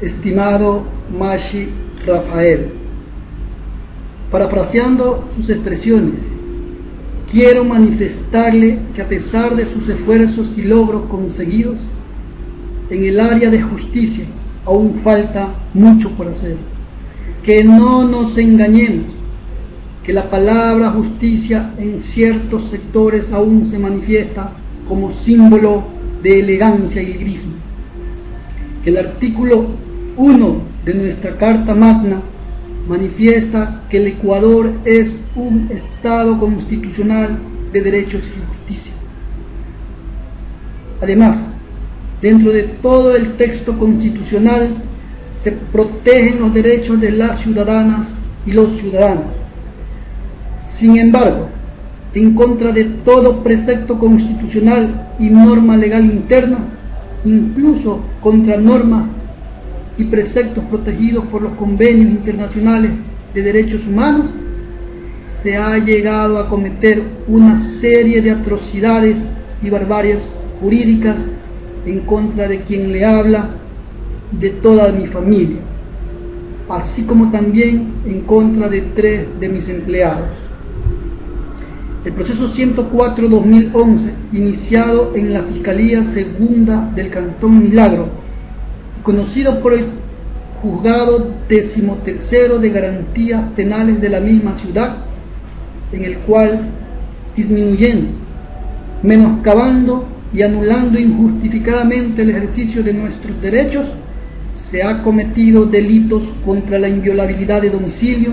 estimado Mashi Rafael, parafraseando sus expresiones, quiero manifestarle que a pesar de sus esfuerzos y logros conseguidos, en el área de justicia aún falta mucho por hacer. Que no nos engañemos, que la palabra justicia en ciertos sectores aún se manifiesta como símbolo de elegancia y lirismo. Que el artículo 1 de nuestra Carta Magna manifiesta que el Ecuador es un Estado constitucional de derechos y justicia. Además, dentro de todo el texto constitucional se protegen los derechos de las ciudadanas y los ciudadanos. Sin embargo, en contra de todo precepto constitucional y norma legal interna, incluso contra normas y preceptos protegidos por los convenios internacionales de derechos humanos, se ha llegado a cometer una serie de atrocidades y barbaries jurídicas en contra de quien le habla, de toda mi familia, así como también en contra de 3 de mis empleados. El proceso 104-2011, iniciado en la Fiscalía Segunda del Cantón Milagro, conocido por el Juzgado 13º de Garantías Penales de la misma ciudad, en el cual, disminuyendo, menoscabando y anulando injustificadamente el ejercicio de nuestros derechos, se ha cometido delitos contra la inviolabilidad de domicilio,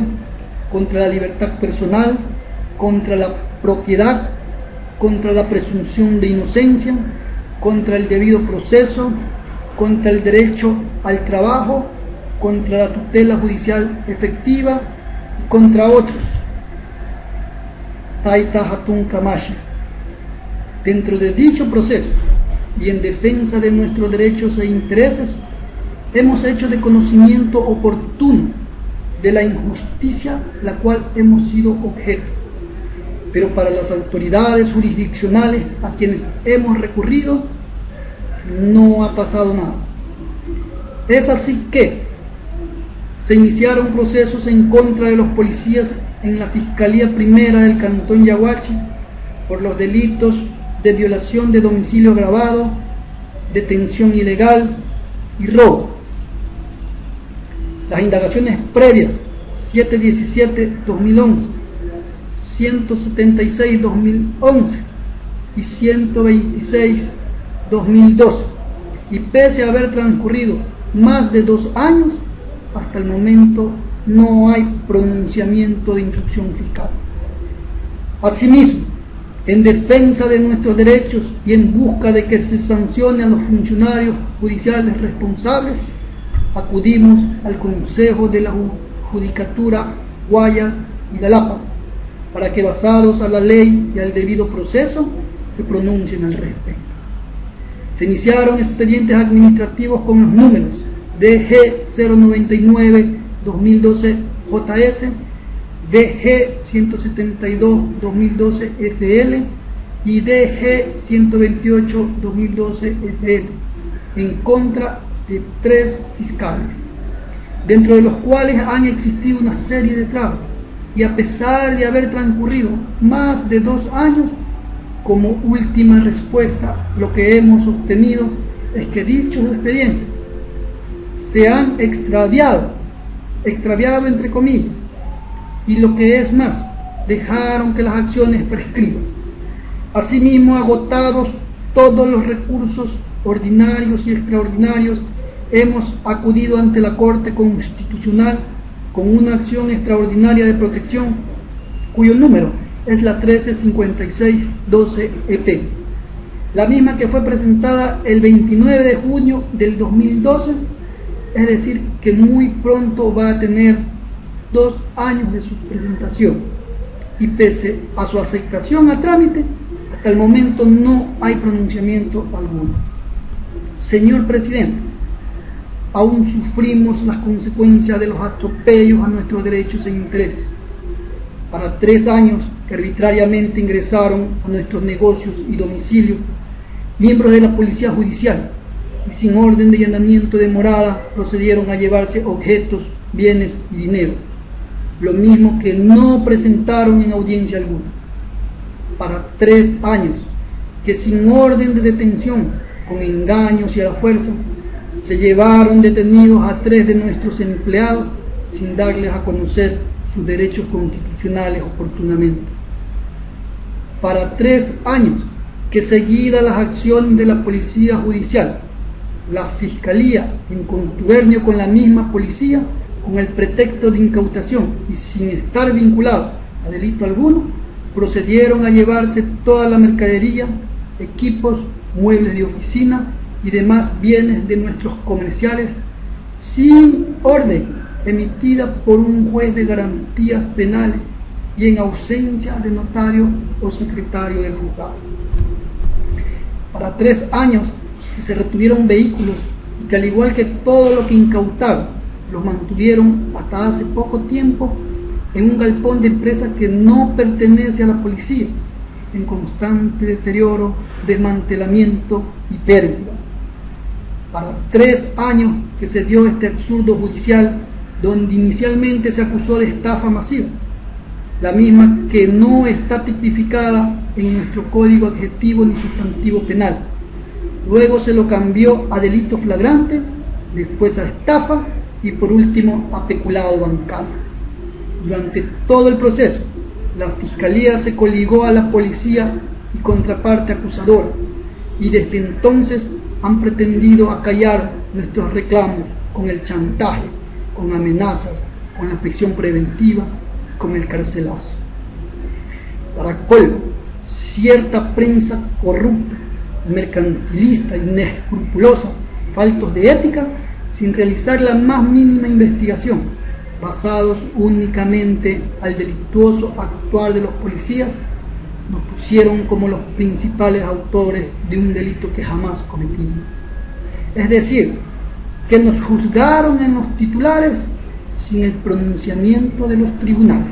contra la libertad personal, contra la propiedad, contra la presunción de inocencia, contra el debido proceso, contra el derecho al trabajo, contra la tutela judicial efectiva y contra otros. Taita Hatun Kamashi. Dentro de dicho proceso y en defensa de nuestros derechos e intereses, hemos hecho de conocimiento oportuno de la injusticia la cual hemos sido objeto. Pero para las autoridades jurisdiccionales a quienes hemos recurrido, no ha pasado nada. Es así que se iniciaron procesos en contra de los policías en la Fiscalía Primera del Cantón Yaguachi por los delitos de violación de domicilio agravado, detención ilegal y robo. Las indagaciones previas 717-2011, 176-2011 y 126-2012, y pese a haber transcurrido más de 2 años, hasta el momento no hay pronunciamiento de instrucción fiscal. Asimismo, en defensa de nuestros derechos y en busca de que se sancione a los funcionarios judiciales responsables, acudimos al Consejo de la Judicatura Guayas y Galapa para que, basados a la ley y al debido proceso, se pronuncien al respecto. Se iniciaron expedientes administrativos con los números DG 099-2012 JS, DG 172-2012 FL y DG 128-2012 FL en contra de 3 fiscales, dentro de los cuales han existido una serie de trabas, y a pesar de haber transcurrido más de 2 años, como última respuesta, lo que hemos obtenido es que dichos expedientes se han extraviado entre comillas, y lo que es más, dejaron que las acciones prescriban. Asimismo, agotados todos los recursos ordinarios y extraordinarios, hemos acudido ante la Corte Constitucional con una acción extraordinaria de protección, cuyo número es la 1356-12 EP, la misma que fue presentada el 29 de junio del 2012, es decir, que muy pronto va a tener 2 años de su presentación, y pese a su aceptación a trámite, hasta el momento no hay pronunciamiento alguno. Señor Presidente, aún sufrimos las consecuencias de los atropellos a nuestros derechos e intereses. Para 3 años que arbitrariamente ingresaron a nuestros negocios y domicilios miembros de la Policía Judicial, y sin orden de allanamiento de morada procedieron a llevarse objetos, bienes y dinero, lo mismo que no presentaron en audiencia alguna. Para 3 años, que sin orden de detención, con engaños y a la fuerza, se llevaron detenidos a 3 de nuestros empleados sin darles a conocer sus derechos constitucionales oportunamente. Para 3 años, que seguidas las acciones de la policía judicial, la fiscalía, en contubernio con la misma policía, con el pretexto de incautación y sin estar vinculados a delito alguno, procedieron a llevarse toda la mercadería, equipos, muebles de oficina y demás bienes de nuestros comerciales sin orden emitida por un juez de garantías penales y en ausencia de notario o secretario del juzgado. Para 3 años que se retuvieron vehículos y que, al igual que todo lo que incautaron, los mantuvieron hasta hace poco tiempo en un galpón de empresa que no pertenece a la policía, en constante deterioro, desmantelamiento y pérdida. Para 3 años que se dio este absurdo judicial, donde inicialmente se acusó de estafa masiva, la misma que no está tipificada en nuestro código adjetivo ni sustantivo penal. Luego se lo cambió a delito flagrante, después a estafa y por último a peculado bancario. Durante todo el proceso, la Fiscalía se coligó a la policía y contraparte acusadora, y desde entonces han pretendido acallar nuestros reclamos con el chantaje, con amenazas, con la prisión preventiva, con el carcelazo. Para colmo, cierta prensa corrupta, mercantilista, inescrupulosa, faltos de ética, sin realizar la más mínima investigación, basados únicamente al delictuoso actuar de los policías, nos pusieron como los principales autores de un delito que jamás cometimos. Es decir, que nos juzgaron en los titulares sin el pronunciamiento de los tribunales.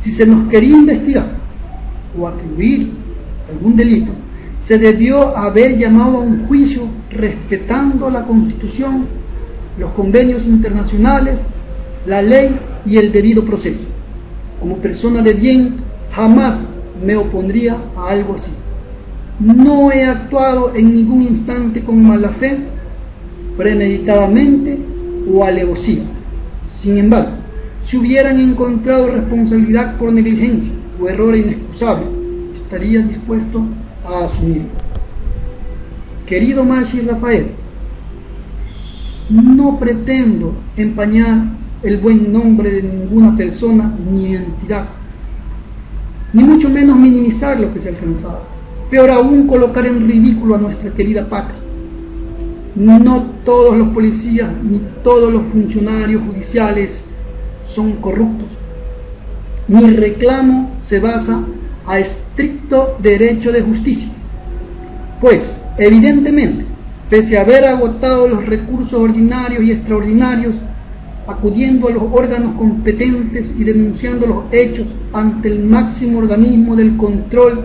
Si se nos quería investigar o atribuir algún delito, se debió haber llamado a un juicio respetando la Constitución, los convenios internacionales, la ley y el debido proceso. Como persona de bien, jamás me opondría a algo así. No he actuado en ningún instante con mala fe, premeditadamente o alevosía. Sin embargo, si hubieran encontrado responsabilidad por negligencia o error inexcusable, estaría dispuesto a asumirlo. Querido Machi Rafael, no pretendo empañar el buen nombre de ninguna persona ni entidad, ni mucho menos minimizar lo que se ha alcanzado, peor aún colocar en ridículo a nuestra querida patria. No todos los policías ni todos los funcionarios judiciales son corruptos. Mi reclamo se basa a estricto derecho de justicia, pues evidentemente, pese a haber agotado los recursos ordinarios y extraordinarios, acudiendo a los órganos competentes y denunciando los hechos ante el máximo organismo del control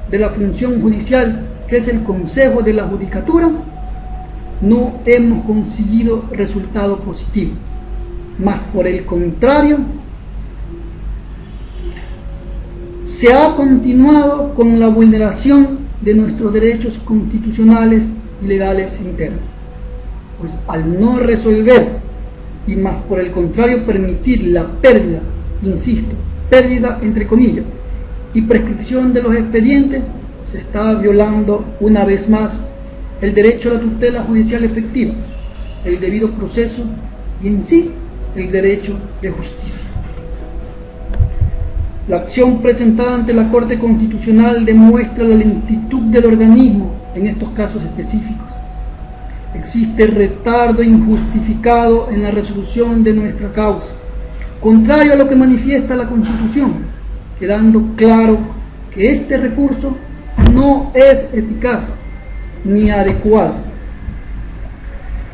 de la función judicial, que es el Consejo de la Judicatura, no hemos conseguido resultado positivo, mas por el contrario, se ha continuado con la vulneración de nuestros derechos constitucionales y legales internos, pues al no resolver y más por el contrario permitir la pérdida, insisto, pérdida entre comillas, y prescripción de los expedientes, se está violando una vez más el derecho a la tutela judicial efectiva, el debido proceso y en sí el derecho de justicia. La acción presentada ante la Corte Constitucional demuestra la lentitud del organismo en estos casos específicos. Existe retardo injustificado en la resolución de nuestra causa, contrario a lo que manifiesta la Constitución, quedando claro que este recurso no es eficaz ni adecuado,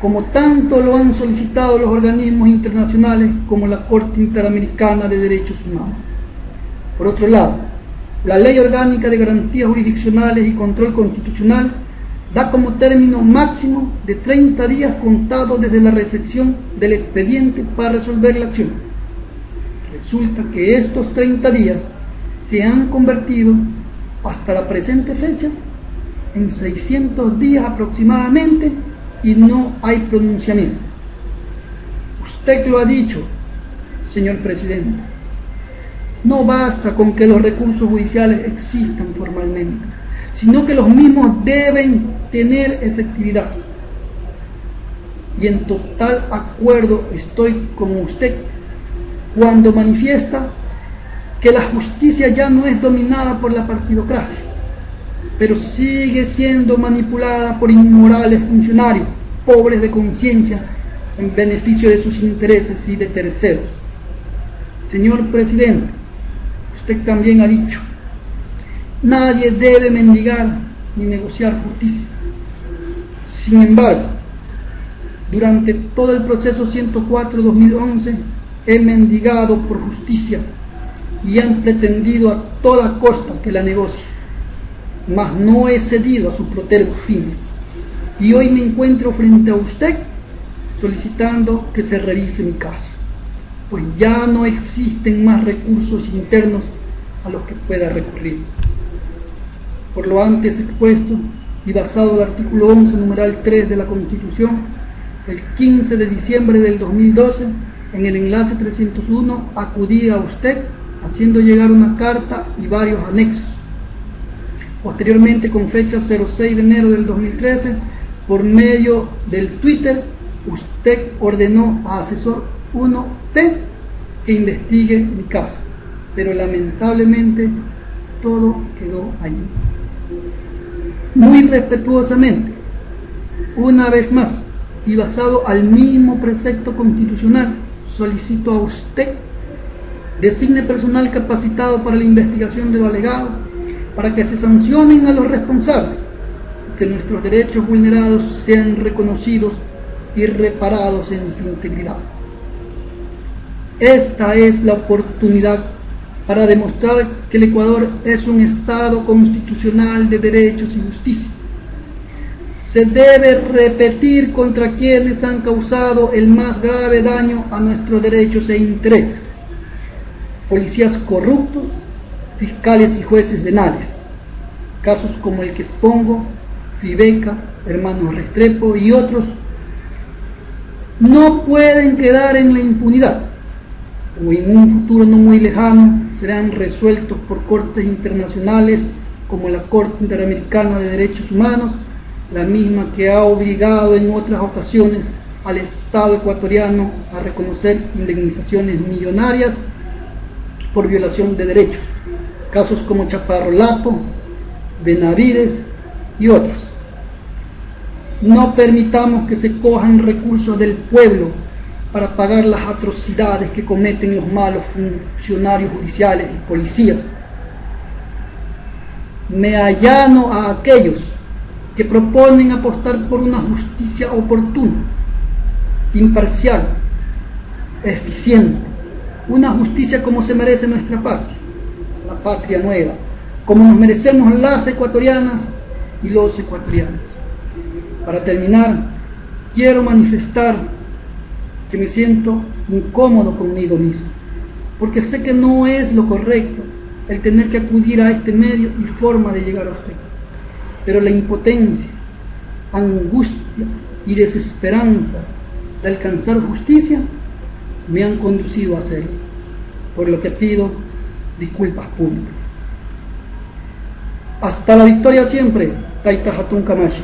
como tanto lo han solicitado los organismos internacionales como la Corte Interamericana de Derechos Humanos. Por otro lado, la Ley Orgánica de Garantías Jurisdiccionales y Control Constitucional da como término máximo de 30 días contados desde la recepción del expediente para resolver la acción. Resulta que estos 30 días se han convertido hasta la presente fecha en 600 días aproximadamente y no hay pronunciamiento. Usted lo ha dicho, señor presidente. No basta con que los recursos judiciales existan formalmente, sino que los mismos deben tener efectividad. Y en total acuerdo estoy con usted cuando manifiesta que la justicia ya no es dominada por la partidocracia, pero sigue siendo manipulada por inmorales funcionarios, pobres de conciencia, en beneficio de sus intereses y de terceros. Señor presidente, usted también ha dicho, nadie debe mendigar ni negociar justicia. Sin embargo, durante todo el proceso 104-2011 he mendigado por justicia y han pretendido a toda costa que la negocie, mas no he cedido a sus protervos fines. Y hoy me encuentro frente a usted solicitando que se revise mi caso, pues ya no existen más recursos internos a los que pueda recurrir. Por lo antes expuesto y basado en el artículo 11, numeral 3 de la Constitución, el 15 de diciembre del 2012, en el enlace 301, acudí a usted haciendo llegar una carta y varios anexos. Posteriormente, con fecha 06 de enero del 2013, por medio del Twitter, usted ordenó a asesor 1T que investigue mi caso, pero lamentablemente todo quedó allí. Muy respetuosamente, una vez más, y basado al mismo precepto constitucional, solicito a usted designe personal capacitado para la investigación de lo alegado, para que se sancionen a los responsables, que nuestros derechos vulnerados sean reconocidos y reparados en su integridad. Esta es la oportunidad para demostrar que el Ecuador es un Estado constitucional de derechos y justicia. Se debe repetir contra quienes han causado el más grave daño a nuestros derechos e intereses: policías corruptos, fiscales y jueces venales. Casos como el que expongo, Fibeca, Hermanos Restrepo y otros, no pueden quedar en la impunidad, o en un futuro no muy lejano serán resueltos por cortes internacionales como la Corte Interamericana de Derechos Humanos, la misma que ha obligado en otras ocasiones al Estado ecuatoriano a reconocer indemnizaciones millonarias por violación de derechos, casos como Chaparro Lapo, Benavides y otros. No permitamos que se cojan recursos del pueblo para pagar las atrocidades que cometen los malos funcionarios judiciales y policías. Me allano a aquellos que proponen apostar por una justicia oportuna, imparcial, eficiente, una justicia como se merece nuestra patria, la patria nueva, como nos merecemos las ecuatorianas y los ecuatorianos. Para terminar, quiero manifestar que me siento incómodo conmigo mismo, porque sé que no es lo correcto el tener que acudir a este medio y forma de llegar a usted, pero la impotencia, angustia y desesperanza de alcanzar justicia me han conducido a hacerlo, por lo que pido disculpas públicas. Hasta la victoria siempre, Taita Hatun Kamashi.